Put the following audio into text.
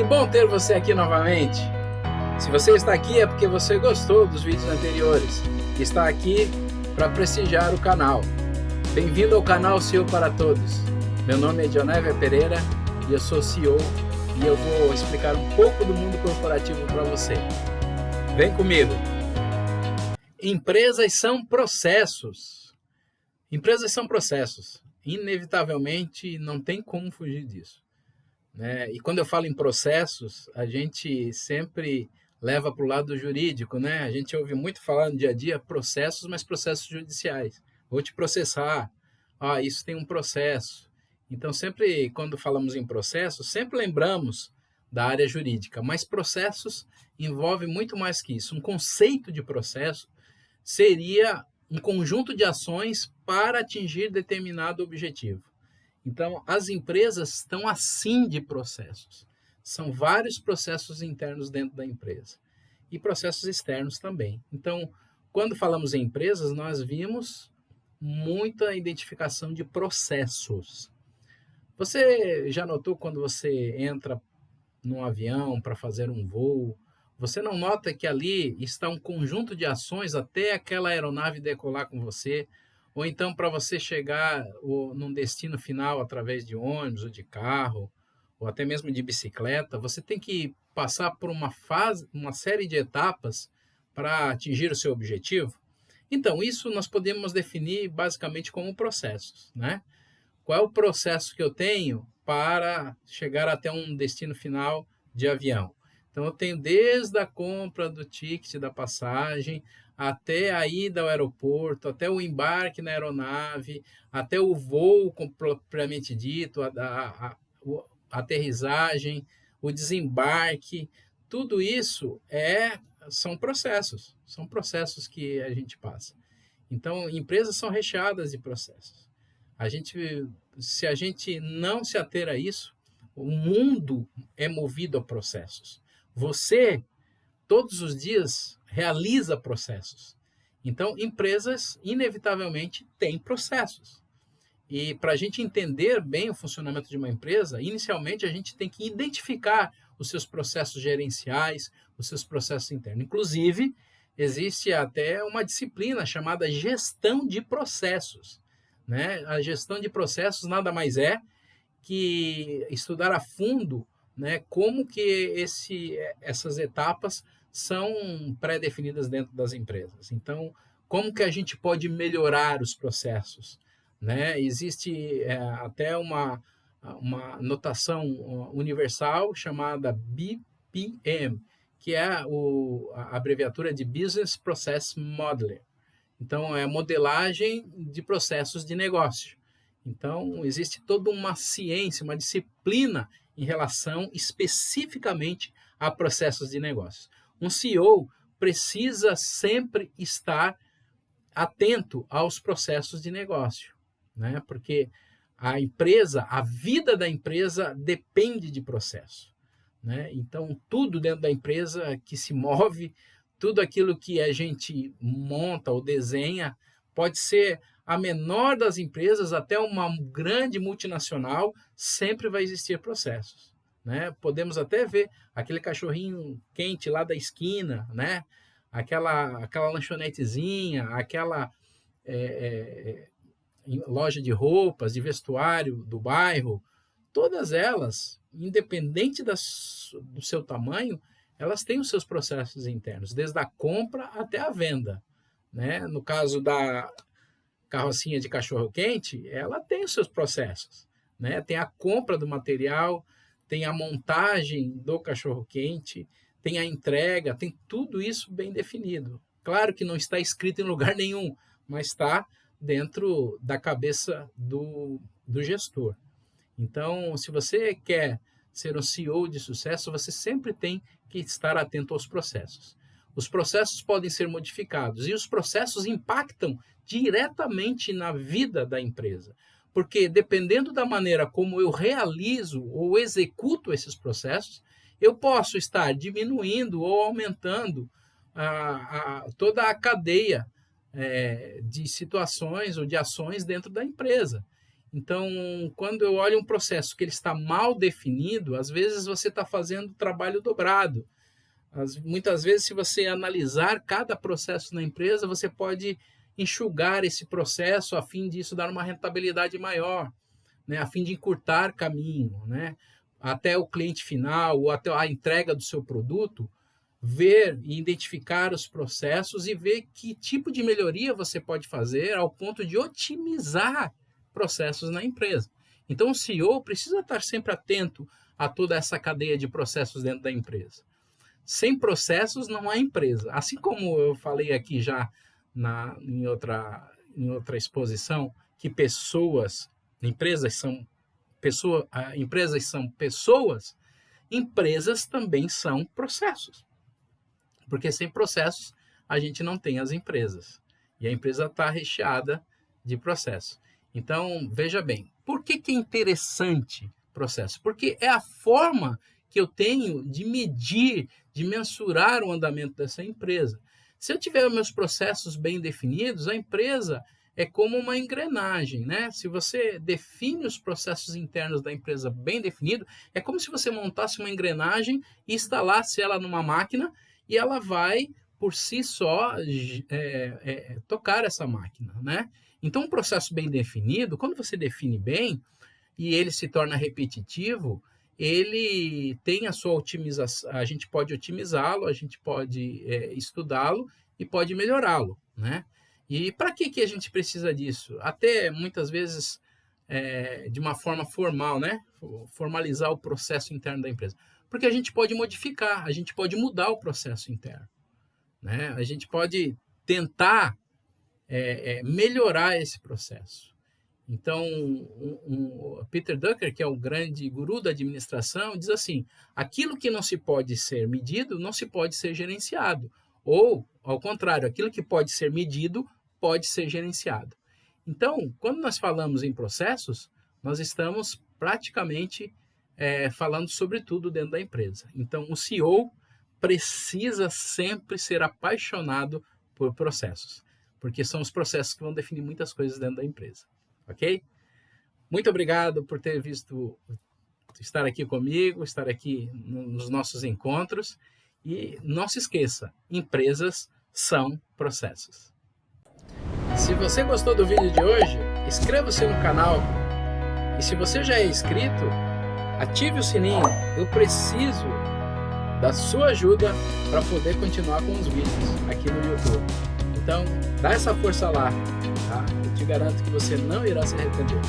Que bom ter você aqui novamente. Se você está aqui é porque você gostou dos vídeos anteriores e está aqui para prestigiar o canal. Bem-vindo ao canal CEO para Todos. Meu nome é Dionévia Pereira e eu sou CEO e eu vou explicar um pouco do mundo corporativo para você. Vem comigo. Empresas são processos. Empresas são processos. Inevitavelmente não tem como fugir disso. Né? E quando eu falo em processos, a gente sempre leva para o lado jurídico, né? A gente ouve muito falar no dia a dia processos, mas processos judiciais. Vou te processar. Isso tem um processo. Então, sempre quando falamos em processos, sempre lembramos da área jurídica, mas processos envolve muito mais que isso. Um conceito de processo seria um conjunto de ações para atingir determinado objetivo. Então, as empresas estão acima de processos. São vários processos internos dentro da empresa. E processos externos também. Então, quando falamos em empresas, nós vimos muita identificação de processos. Você já notou quando você entra num avião para fazer um voo, você não nota que ali está um conjunto de ações até aquela aeronave decolar com você, ou então para você chegar num destino final através de ônibus ou de carro, ou até mesmo de bicicleta, você tem que passar por uma série de etapas para atingir o seu objetivo? Então, isso nós podemos definir basicamente como processos, né? Qual é o processo que eu tenho para chegar até um destino final de avião? Então, eu tenho desde a compra do ticket da passagem, até a ida ao aeroporto, até o embarque na aeronave, até o voo propriamente dito, a aterrissagem, o desembarque, tudo isso são processos que a gente passa. Então, empresas são recheadas de processos. Se a gente não se ater a isso, o mundo é movido a processos. Você, todos os dias, realiza processos. Então, empresas, inevitavelmente, têm processos. E para a gente entender bem o funcionamento de uma empresa, inicialmente a gente tem que identificar os seus processos gerenciais, os seus processos internos. Inclusive, existe até uma disciplina chamada gestão de processos. Né? A gestão de processos nada mais é que estudar a fundo, né, como que essas etapas são pré-definidas dentro das empresas. Então, como que a gente pode melhorar os processos? Né? Existe até uma notação universal chamada BPM, que é a abreviatura de Business Process Modeling. Então, é modelagem de processos de negócio. Então, existe toda uma ciência, uma disciplina em relação especificamente a processos de negócio. Um CEO precisa sempre estar atento aos processos de negócio, né? Porque a vida da empresa depende de processo, né? Então, tudo dentro da empresa que se move, tudo aquilo que a gente monta ou desenha, pode ser a menor das empresas até uma grande multinacional, sempre vai existir processos. Né? Podemos até ver aquele cachorrinho quente lá da esquina, né? aquela lanchonetezinha, aquela loja de roupas, de vestuário do bairro, todas elas, independente do seu tamanho, elas têm os seus processos internos, desde a compra até a venda. Né? No caso da carrocinha de cachorro-quente, ela tem os seus processos. Né? Tem a compra do material, tem a montagem do cachorro-quente, tem a entrega, tem tudo isso bem definido. Claro que não está escrito em lugar nenhum, mas está dentro da cabeça do gestor. Então, se você quer ser um CEO de sucesso, você sempre tem que estar atento aos processos. Os processos podem ser modificados e os processos impactam diretamente na vida da empresa, porque dependendo da maneira como eu realizo ou executo esses processos, eu posso estar diminuindo ou aumentando toda a cadeia de situações ou de ações dentro da empresa. Então, quando eu olho um processo que ele está mal definido, às vezes você está fazendo trabalho dobrado. Muitas vezes, se você analisar cada processo na empresa, você pode enxugar esse processo a fim de isso dar uma rentabilidade maior, né? A fim de encurtar caminho, né? Até o cliente final ou até a entrega do seu produto, ver e identificar os processos e ver que tipo de melhoria você pode fazer ao ponto de otimizar processos na empresa. Então, o CEO precisa estar sempre atento a toda essa cadeia de processos dentro da empresa. Sem processos não há empresa. Assim como eu falei aqui já em outra exposição, que empresas são pessoas, empresas também são processos. Porque sem processos a gente não tem as empresas. E a empresa está recheada de processos. Então, veja bem, por que é interessante processo? Porque é a forma que eu tenho de medir, de mensurar o andamento dessa empresa. Se eu tiver meus processos bem definidos, a empresa é como uma engrenagem, né? Se você define os processos internos da empresa bem definido, é como se você montasse uma engrenagem e instalasse ela numa máquina e ela vai, por si só, tocar essa máquina, né? Então, um processo bem definido, quando você define bem e ele se torna repetitivo, ele tem a sua otimização, a gente pode otimizá-lo, a gente pode estudá-lo e pode melhorá-lo, né? E para que a gente precisa disso? Até muitas vezes de uma forma formal, né? Formalizar o processo interno da empresa. Porque a gente pode modificar, a gente pode mudar o processo interno, né? A gente pode tentar melhorar esse processo. Então, o Peter Drucker, que é o grande guru da administração, diz assim: aquilo que não se pode ser medido, não se pode ser gerenciado. Ou, ao contrário, aquilo que pode ser medido, pode ser gerenciado. Então, quando nós falamos em processos, nós estamos praticamente falando sobre tudo dentro da empresa. Então, o CEO precisa sempre ser apaixonado por processos, porque são os processos que vão definir muitas coisas dentro da empresa. Ok? Muito obrigado por ter estar aqui comigo, estar aqui nos nossos encontros. E não se esqueça, empresas são processos. Se você gostou do vídeo de hoje, inscreva-se no canal. E se você já é inscrito, ative o sininho. Eu preciso da sua ajuda para poder continuar com os vídeos aqui no YouTube. Então, dá essa força lá, tá? Eu te garanto que você não irá se arrepender.